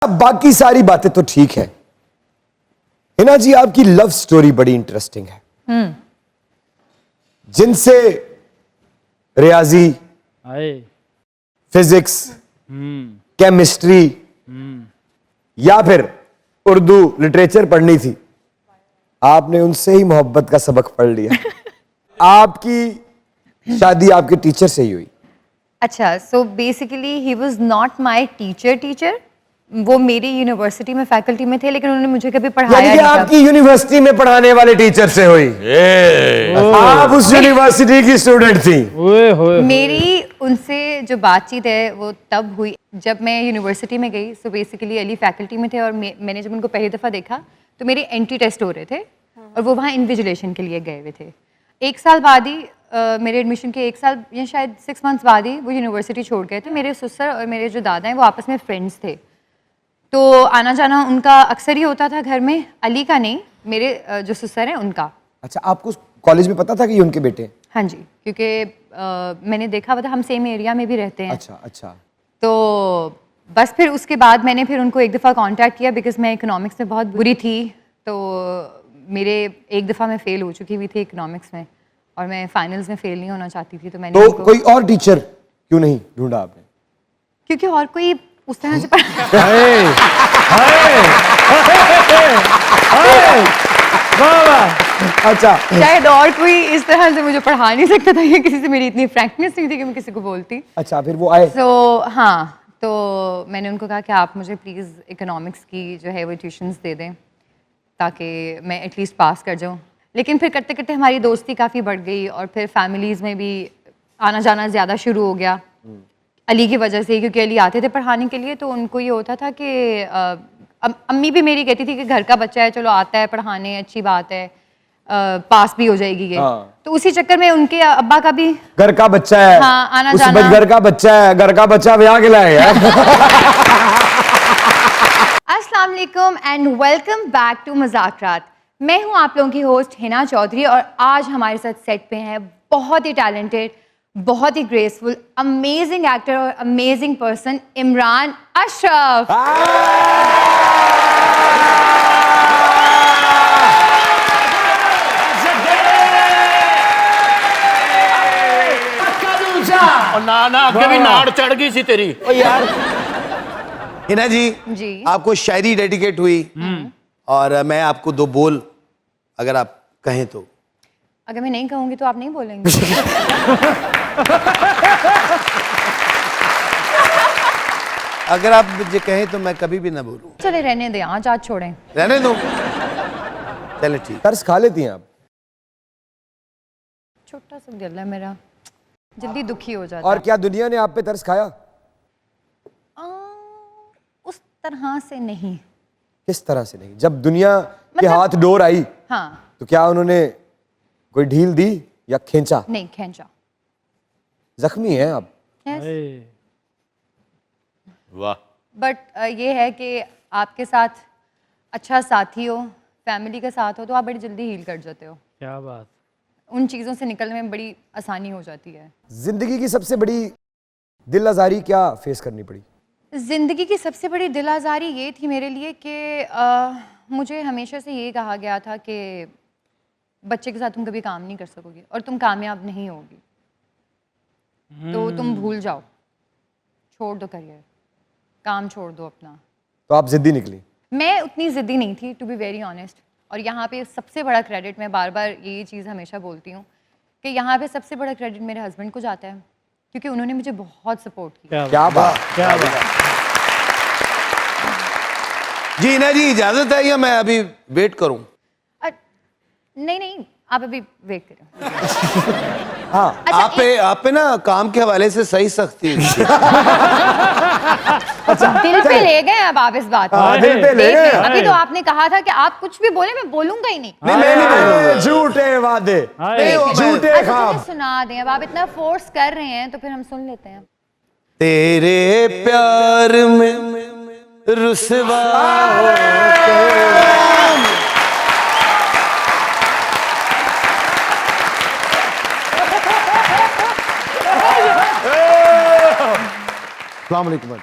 अब बाकी सारी बातें तो ठीक है। हिना जी, आपकी लव स्टोरी बड़ी इंटरेस्टिंग है। जिनसे रियाजी, फिजिक्स, केमिस्ट्री या फिर उर्दू लिटरेचर पढ़नी थी, आपने उनसे ही मोहब्बत का सबक पढ़ लिया। आपकी शादी आपके टीचर से ही हुई। अच्छा, so basically he was not my teacher. वो मेरी यूनिवर्सिटी में फैकल्टी में थे, लेकिन उन्होंने मुझे कभी पढ़ाया यानी कि नहीं था। आपकी यूनिवर्सिटी में पढ़ाने वाले टीचर से हुई। आप उस यूनिवर्सिटी की स्टूडेंट थी। मेरी उनसे जो बातचीत है वो तब हुई जब मैं यूनिवर्सिटी में गई। सो बेसिकली अली फैकल्टी में थे और मैंने जब उनको पहली दफ़ा देखा तो मेरे एंट्री टेस्ट हो रहे थे और वो वहाँ इन्विजिलेशन के लिए गए हुए थे। एक साल बाद ही मेरे एडमिशन के 1 साल या शायद 6 मंथ्स बाद ही वो यूनिवर्सिटी छोड़ गए थे। मेरे ससुर और मेरे जो दादा हैं वो आपस में फ्रेंड्स थे, तो आना जाना उनका अक्सर ही होता था घर में। अली का नहीं, मेरे जो ससुर हैं उनका। अच्छा, आपको कॉलेज में पता था कि ये उनके बेटे हैं? हाँ जी, क्योंकि मैंने देखा हुआ था, हम सेम एरिया में भी रहते हैं। अच्छा अच्छा। तो बस फिर उसके बाद मैंने फिर उनको एक दफ़ा कांटेक्ट किया, बिकॉज मैं इकोनॉमिक्स में बहुत बुरी थी। तो मेरे एक दफ़ा मैं फ़ेल हो चुकी हुई थी इकोनॉमिक्स में और मैं फाइनल्स में फ़ेल नहीं होना चाहती थी। तो मैंने तो कोई और टीचर क्यों नहीं ढूंढा आपने? क्योंकि और कोई उस तरह से अच्छा, शायद और कोई इस तरह से मुझे पढ़ा नहीं सकता था, या किसी से मेरी इतनी फ्रैंकनेस नहीं थी कि मैं किसी को बोलती। अच्छा, फिर वो आए। हाँ, तो मैंने उनको कहा कि आप मुझे प्लीज़ इकोनॉमिक्स की जो है वो ट्यूशन्स दे दें ताकि मैं एटलीस्ट पास कर जाऊँ। लेकिन फिर करते करते हमारी दोस्ती काफ़ी बढ़ गई और फिर फैमिलीज़ में भी आना जाना ज़्यादा शुरू हो गया अली की वजह से, क्योंकि अली आते थे पढ़ाने के लिए। तो उनको ये होता था कि अम्मी भी मेरी कहती थी कि घर का बच्चा है, चलो आता है पढ़ाने, अच्छी बात है, पास भी हो जाएगी ये। तो उसी चक्कर में उनके अब्बा का भी घर का बच्चा है। हाँ, आना उस जाना। घर का बच्चा है, घर का बच्चा ब्याह के लाए यार। अस्सलाम वालेकुम एंड वेलकम बैक टू मज़ाकरात। मैं हूं आप लोगों की होस्ट हिना चौधरी और आज हमारे साथ सेट पे हैं बहुत ही टैलेंटेड, बहुत ही ग्रेसफुल, अमेजिंग एक्टर और अमेजिंग पर्सन इमरान अशरफ। ना ना अगे भी नाड़ चढ़ गई सी तेरी। ओ यार हिना जी, जी आपको शायरी डेडिकेट हुई और मैं आपको 2 बोल अगर आप कहें तो। अगर मैं नहीं कहूंगी तो आप नहीं बोलेंगे। अगर आप मुझे कहें तो मैं कभी भी ना बोलूं। चले रहने दें, आज छोड़ें। रहने दो, चले ठीक। तरस खा लेती हैं आप? छोटा सा दिल है मेरा, जल्दी दुखी हो जाता और है। क्या दुनिया ने आप पे तरस खाया? उस तरह से नहीं। किस तरह से नहीं? जब दुनिया के मतलब- हाथ डोर आई हाँ, तो क्या उन्होंने कोई ढील दी या खींचा? नहीं खींचा। जख्मी हैं आप। Yes. वाह। बट ये है कि आपके साथ अच्छा साथी हो, फैमिली का साथ हो, तो आप बड़ी जल्दी हील कर जाते हो। क्या बात। उन चीज़ों से निकलने में बड़ी आसानी हो जाती है। जिंदगी की सबसे बड़ी दिल आजारी क्या फेस करनी पड़ी? ज़िंदगी की सबसे बड़ी दिल आज़ारी ये थी मेरे लिए कि मुझे हमेशा से ये कहा गया था कि बच्चे के साथ तुम कभी काम नहीं कर सकोगी और तुम कामयाब नहीं होगी, तो तुम भूल जाओ, छोड़ दो करियर, काम छोड़ दो अपना। तो आप जिद्दी निकली। मैं उतनी ज़िद्दी नहीं थी, टू बी वेरी ऑनेस्ट। और यहाँ पे सबसे बड़ा क्रेडिट, मैं बार बार ये चीज़ हमेशा बोलती हूँ कि यहाँ पे सबसे बड़ा क्रेडिट मेरे हस्बैंड को जाता है, क्योंकि उन्होंने मुझे बहुत सपोर्ट किया। क्या बात, क्या बात। जी हिना जी, इजाजत है या मैं अभी वेट करूं? नहीं, आप अभी वेट करें। हाँ। अच्छा, आप पे ना काम के हवाले से सही सख्ती है। दिल पे ले गए अब आप इस बात को। हाँ, दिल पे ले देख गए। लें, अभी तो आपने कहा था कि आप कुछ भी बोले मैं बोलूंगा ही नहीं। नहीं, मैं नहीं बोलूंगा। झूठे वादे, झूठे अच्छा, ख्वाब। मुझे सुना दें, अब आप इतना फोर्स कर रहे हैं तो फिर हम सुन लेते हैं। तेरे प्यार में रुसवा अस्सलाम वालेकुम।